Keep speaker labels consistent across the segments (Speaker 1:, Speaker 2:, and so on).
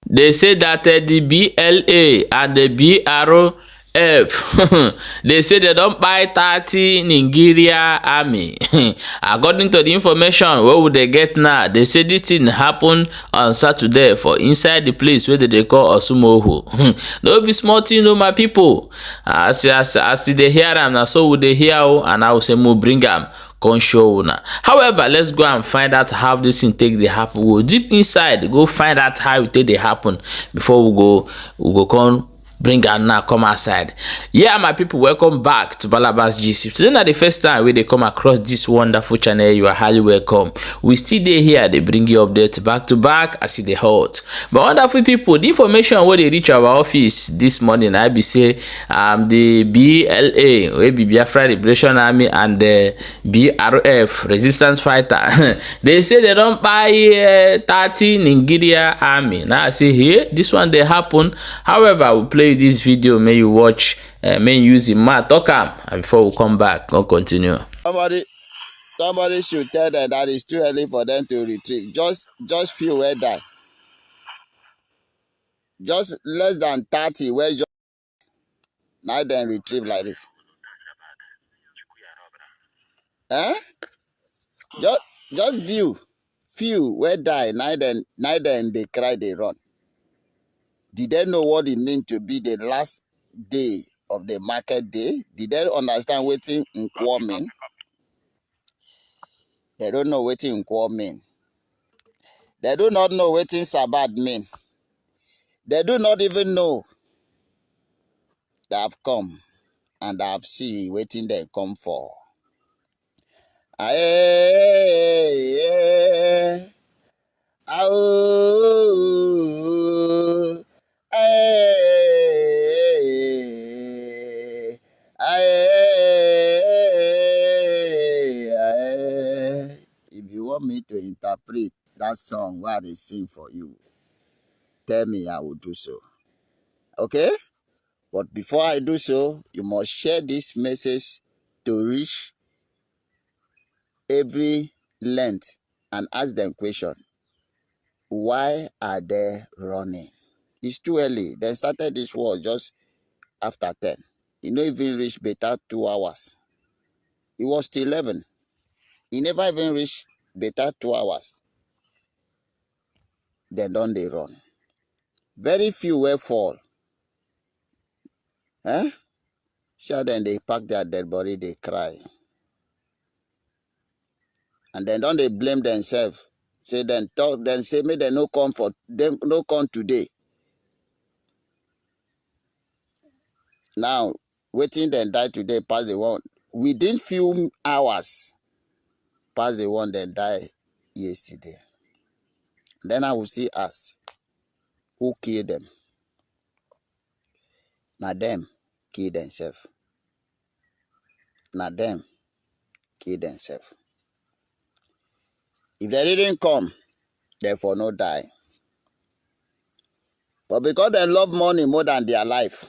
Speaker 1: They say that the BLA and the BRF, they say they don't buy 30 Nigeria army. According to the information, what would they get now? They say this thing happened on Saturday for inside the place where they call Osrumogho. No be small thing, no, my people. As they hear them, now so would they hear, and I will say, mo bring them. Show una. However, let's go and find out how this thing take dey happen. We'll deep inside go find out how it take dey happen before we go come bring am now come outside. Yeah, my people, welcome back to Balabas Gist. If today na the first time we dey come across this wonderful channel, you are highly welcome. We still dey here, they bring you updates back to back as e dey hot. But wonderful people, the information wey dey reach our office this morning, I be say the BLA, wey be Biafra Liberation Army, and the BRF, resistance fighter, they say they don't buy 30 Nigeria army. Now I say, hey, this one dey happen. However, I will play this video, may you watch, may you use it, talk am, and before we come back, we'll continue.
Speaker 2: Somebody should tell them that it's too early for them to retreat. Just few will die. Just less than 30 where just now then retrieve like this. Eh? Just few will die. Now then they cry, they run. Did they know what it means to be the last day of the market day? Did they understand waiting in N0w mean? They don't know waiting in N0w mean. They do not know waiting Sabbath mean. They do not even know they have come and I have seen waiting they come for. Aye, oh, aye, aye. If you want me to interpret that song what they sing for you, tell me, I will do so. Okay? But before I do so, you must share this message to reach every length and ask them question. Why are they running? It's too early. They started this war just after 10. It not even reached better 2 hours. It was till 11. It never even reached better 2 hours. Then don't they run. Very few will fall. Eh? Sure, then they pack their dead body, they cry. And then don't they blame themselves. Say then talk, then say me they no come for them, no come today. Now, waiting then die today, pass the one. Within few hours, pass the one then die yesterday. Then I will see us who killed them. Now them kill themselves. Now them kill themselves. If they didn't come, therefore no die. But because they love money more than their life,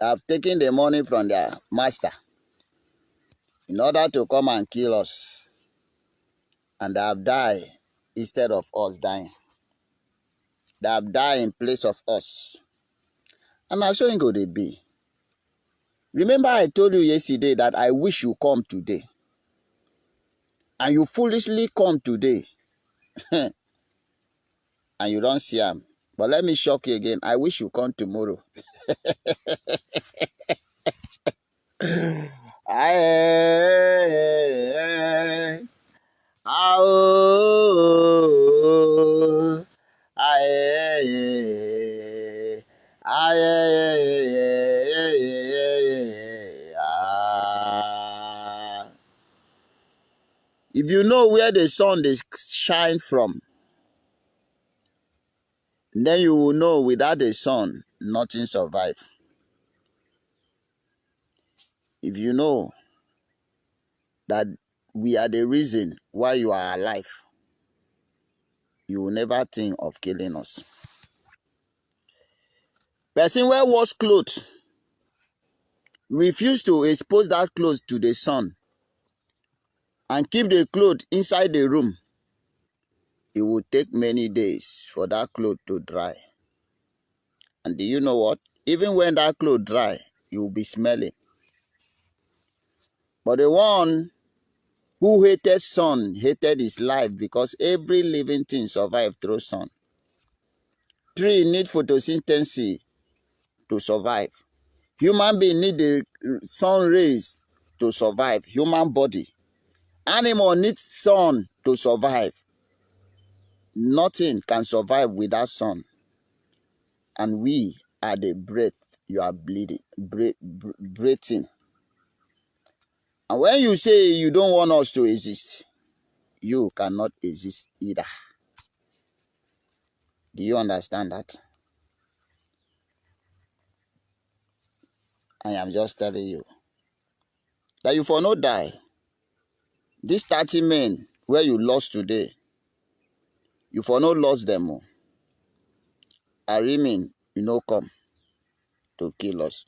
Speaker 2: they have taken the money from their master in order to come and kill us. And they have died instead of us dying. They have died in place of us. And I'm showing you they be. Remember I told you yesterday that I wish you come today. And you foolishly come today. And you don't see them. But let me shock you again. I wish you come tomorrow. Aye, oh, aye, aye, ah. If you know where the sun they shine from, then you will know without the sun, nothing survives. If you know that we are the reason why you are alive, you will never think of killing us. Person wear wash clothes, refuse to expose that clothes to the sun and keep the clothes inside the room. it will take many days for that cloth to dry. And do you know what? Even when that cloth dry, you will be smelling. But the one who hated sun hated his life, because every living thing survives through sun. Tree need photosynthesis to survive. Human being need the sun rays to survive. Human body. Animal needs sun to survive. Nothing can survive without sun. And we are the breath you are breathing. And when you say you don't want us to exist, you cannot exist either. Do you understand that? I am just telling you that you for no die. These 30 men where you lost today, you for no lost them. Arímy, you know, come to kill us.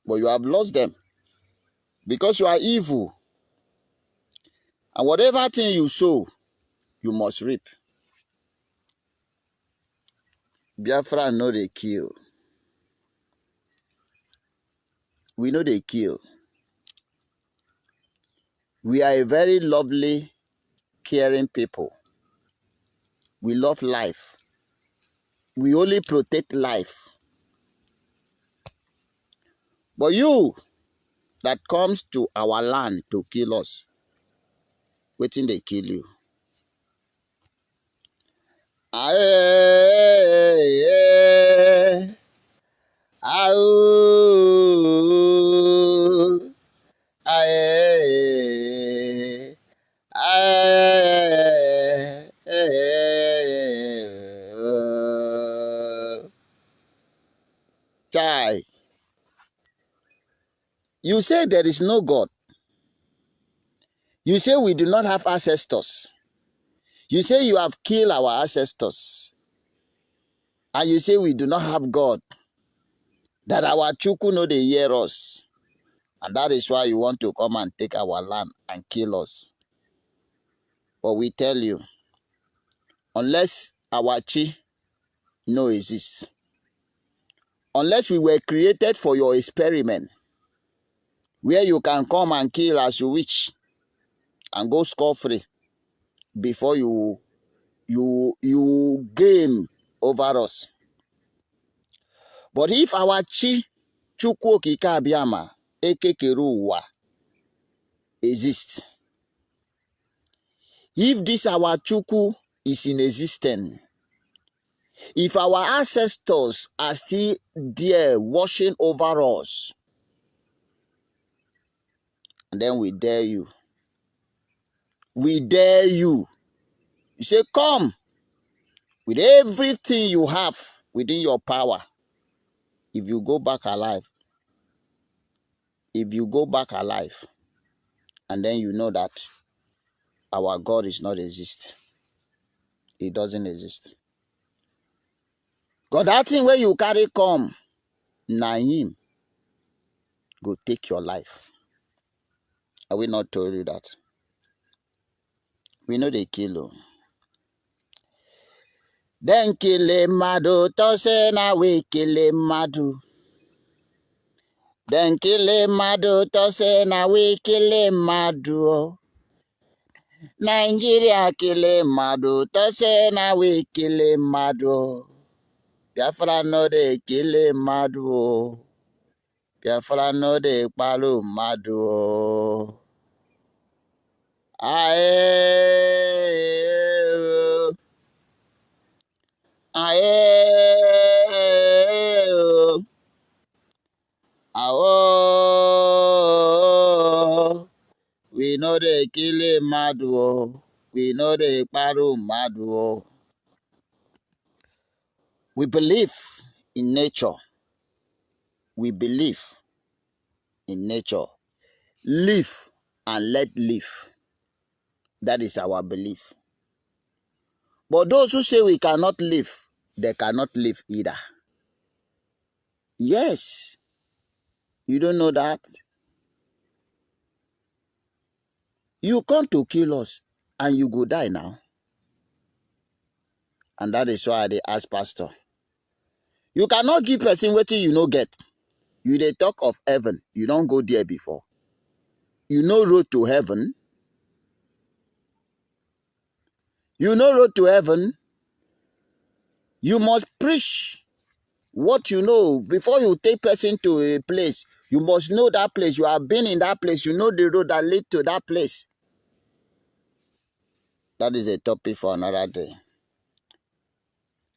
Speaker 2: But you have lost them because you are evil. And whatever thing you sow, you must reap. Biafra know they kill. We know they kill. We are a very lovely, caring people. We love life. We only protect life. But you that comes to our land to kill us, waiting they kill you. Aye, aye, aye, aye, Chai, you say there is no God. You say we do not have ancestors. You say you have killed our ancestors. And you say we do not have God. That our Chukwu know they hear us. And that is why you want to come and take our land and kill us. But we tell you, unless our Chi no exists, unless we were created for your experiment, where you can come and kill as you wish and go scot-free before you game over us. But if our Chi Chukwu Okike Abiama ekekere ụwa exists, if this our Chukwu is in existence, if our ancestors are still there watching over us, and then we dare you. We dare you. You say, come with everything you have within your power. If you go back alive, if you go back alive, and then you know that our God is not exist. It doesn't exist. God, that thing where you carry come, na him go take your life. Are we not told you that? We know they kill you. Then kill madu, to say na we kill madu. Then kill madu, to say na we kill madu. Nigeria kill madu, to say na we kill madu. Biafra no they kill madu. Biafra no they palu madu. Aye, aye, awo. We know they kill madu. We know they palu madu. We believe in nature. We believe in nature. Live and let live. That is our belief. But those who say we cannot live, they cannot live either. Yes. You don't know that? You come to kill us. and you go die now. And that is why they ask pastor. You cannot give person wetin you no get. You dey talk of heaven, you don't go there before. You know road to heaven. You know road to heaven. You must preach what you know. Before you take person to a place, you must know that place. You have been in that place. You know the road that lead to that place. That is a topic for another day.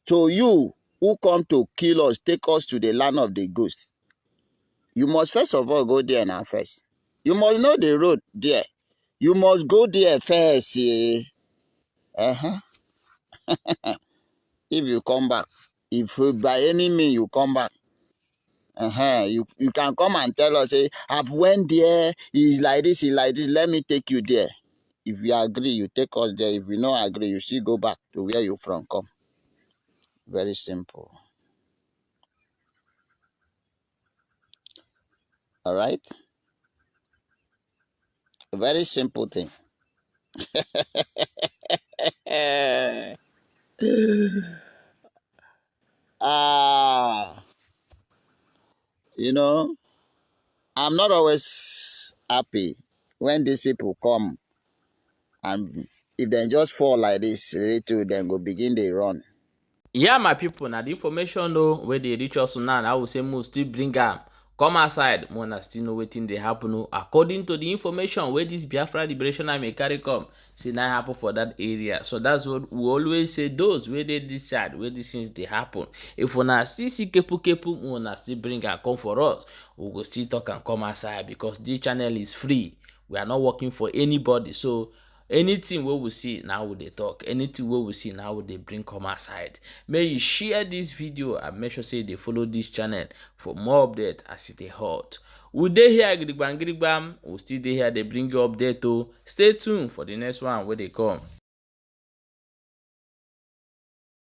Speaker 2: So you who come to kill us, take us to the land of the ghost, you must first of all go there now first. You must know the road there. You must go there first. Uh-huh. If you come back, if by any means you come back, you can come and tell us, say, I've went there, he's like this, let me take you there. If you agree, you take us there. If you don't agree, you still go back to where you from come. Very simple. All right? A very simple thing. You know, I'm not always happy when these people come and if they just fall like this, little, then go begin they run.
Speaker 1: Yeah, my people, now the information though where they reach us now, I will say most still bring am come outside. Mona still know wetin dey happen. Oh, according to the information where this Biafra Liberation Army carry come, say na happen for that area. So that's what we always say. Those where they decide where these things they happen. If una still see kepu, mona still bring am come for us. We go still talk and come outside because this channel is free. We are not working for anybody. So anything wey we see now we dey talk, anything wey we see now we dey bring come outside. May you share this video and make sure say you dey follow this channel for more update as e dey hot. We dey here gidigbam, we still dey here dey bring you update o. Stay tuned for the next one wey dey come.